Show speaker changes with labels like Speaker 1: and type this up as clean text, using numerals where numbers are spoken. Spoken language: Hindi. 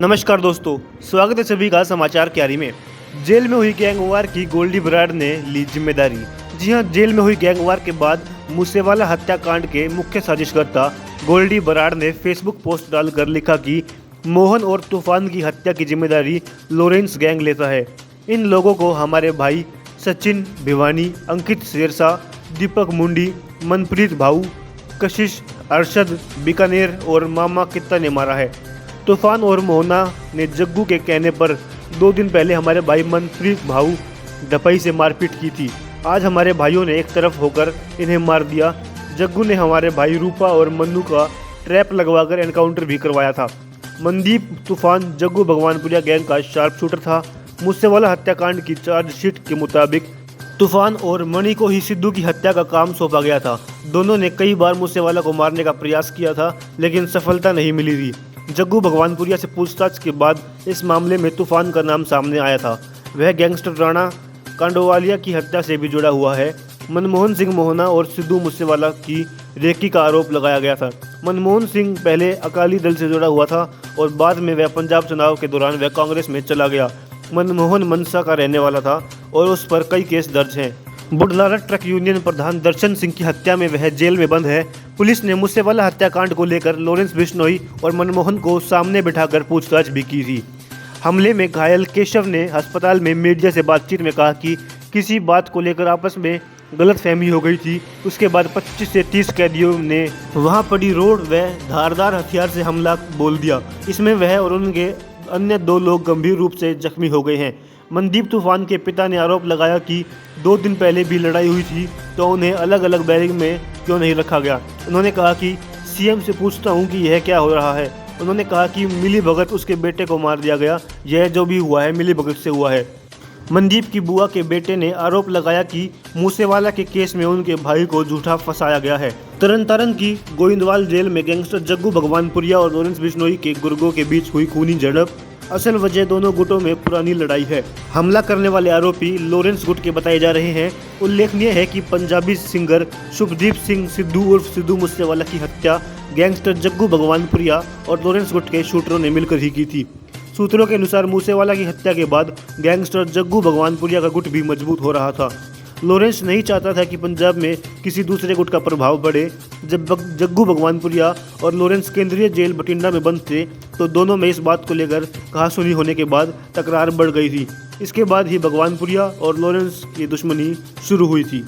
Speaker 1: नमस्कार दोस्तों, स्वागत है सभी का समाचार क्यारी में। जेल में हुई गैंगवार की गोल्डी बराड़ ने ली जिम्मेदारी। जी हां, जेल में हुई गैंगवार के बाद मूसेवाला हत्याकांड के मुख्य साजिशकर्ता गोल्डी बराड़ ने फेसबुक पोस्ट डालकर लिखा कि मोहन और तूफान की हत्या की जिम्मेदारी लॉरेंस गैंग लेता है। इन लोगों को हमारे भाई सचिन भिवानी, अंकित शेरशाह, दीपक मुंडी, मनप्रीत भाऊ, कशिश, अरशद बीकानेर और मामा कित्ता ने मारा है। तूफान और मोहना ने जग्गू के कहने पर 2 दिन पहले हमारे भाई मनप्रीत भाऊ डपई से मारपीट की थी। आज हमारे भाइयों ने एक तरफ होकर इन्हें मार दिया। जग्गू ने हमारे भाई रूपा और मन्नू का ट्रैप लगवाकर एनकाउंटर भी करवाया था। मनदीप तूफान जग्गू भगवानपुरिया गैंग का शार्प शूटर था। मूसेवाला हत्याकांड की चार्जशीट के मुताबिक तूफान और मणि को ही सिद्धू की हत्या का काम सौंपा गया था। दोनों ने कई बार मूसेवाला को मारने का प्रयास किया था, लेकिन सफलता नहीं मिली थी। जग्गू भगवानपुरिया से पूछताछ के बाद इस मामले में तूफान का नाम सामने आया था। वह गैंगस्टर राणा कांडोवालिया की हत्या से भी जुड़ा हुआ है। मनमोहन सिंह मोहना और सिद्धू मूसेवाला की रेकी का आरोप लगाया गया था। मनमोहन सिंह पहले अकाली दल से जुड़ा हुआ था और बाद में वह पंजाब चुनाव के दौरान वह कांग्रेस में चला गया। मनमोहन मनसा का रहने वाला था और उस पर कई केस दर्ज हैं। बुढ़लारा ट्रक यूनियन प्रधान दर्शन सिंह की हत्या में वह जेल में बंद है। पुलिस ने मूसेवाला हत्याकांड को लेकर लॉरेंस बिश्नोई और मनमोहन को सामने बिठाकर पूछताछ भी की थी। हमले में घायल केशव ने अस्पताल में मीडिया से बातचीत में कहा कि किसी बात को लेकर आपस में गलतफहमी हो गई थी। उसके बाद 25 से 30 कैदियों ने वहां पड़ी रोड व धारदार हथियार से हमला बोल दिया। इसमें वह और उनके अन्य 2 लोग गंभीर रूप से जख्मी हो गए हैं। मनदीप तूफान के पिता ने आरोप लगाया कि 2 दिन पहले भी लड़ाई हुई थी, तो उन्हें अलग अलग बैरिक में क्यों नहीं रखा गया। उन्होंने कहा कि सीएम से पूछता हूं कि यह क्या हो रहा है। उन्होंने कहा कि मिली भगत उसके बेटे को मार दिया गया, यह जो भी हुआ है मिली भगत से हुआ है। मनदीप की बुआ के बेटे ने आरोप लगाया कि मूसेवाला के केस में उनके भाई को झूठा फंसाया गया है। तरन की गोविंदवाल जेल में गैंगस्टर जग्गू भगवानपुरिया और लॉरेंस बिश्नोई के गुर्गों के बीच हुई खूनी झड़प। असल वजह दोनों गुटों में पुरानी लड़ाई है। हमला करने वाले आरोपी लॉरेंस गुट के बताए जा रहे हैं। उल्लेखनीय है कि पंजाबी सिंगर शुभदीप सिंह सिद्धू उर्फ सिद्धू मूसेवाला की हत्या गैंगस्टर जग्गू भगवानपुरिया और लॉरेंस गुट के शूटरों ने मिलकर ही की थी। सूत्रों के अनुसार मूसेवाला की हत्या के बाद गैंगस्टर जग्गू भगवानपुरिया का गुट भी मजबूत हो रहा था। लॉरेंस नहीं चाहता था कि पंजाब में किसी दूसरे गुट का प्रभाव बढ़े। जब जग्गू भगवानपुरिया और लॉरेंस केंद्रीय जेल बठिंडा में बंद थे, तो दोनों में इस बात को लेकर कहासुनी होने के बाद तकरार बढ़ गई थी। इसके बाद ही भगवानपुरिया और लॉरेंस की दुश्मनी शुरू हुई थी।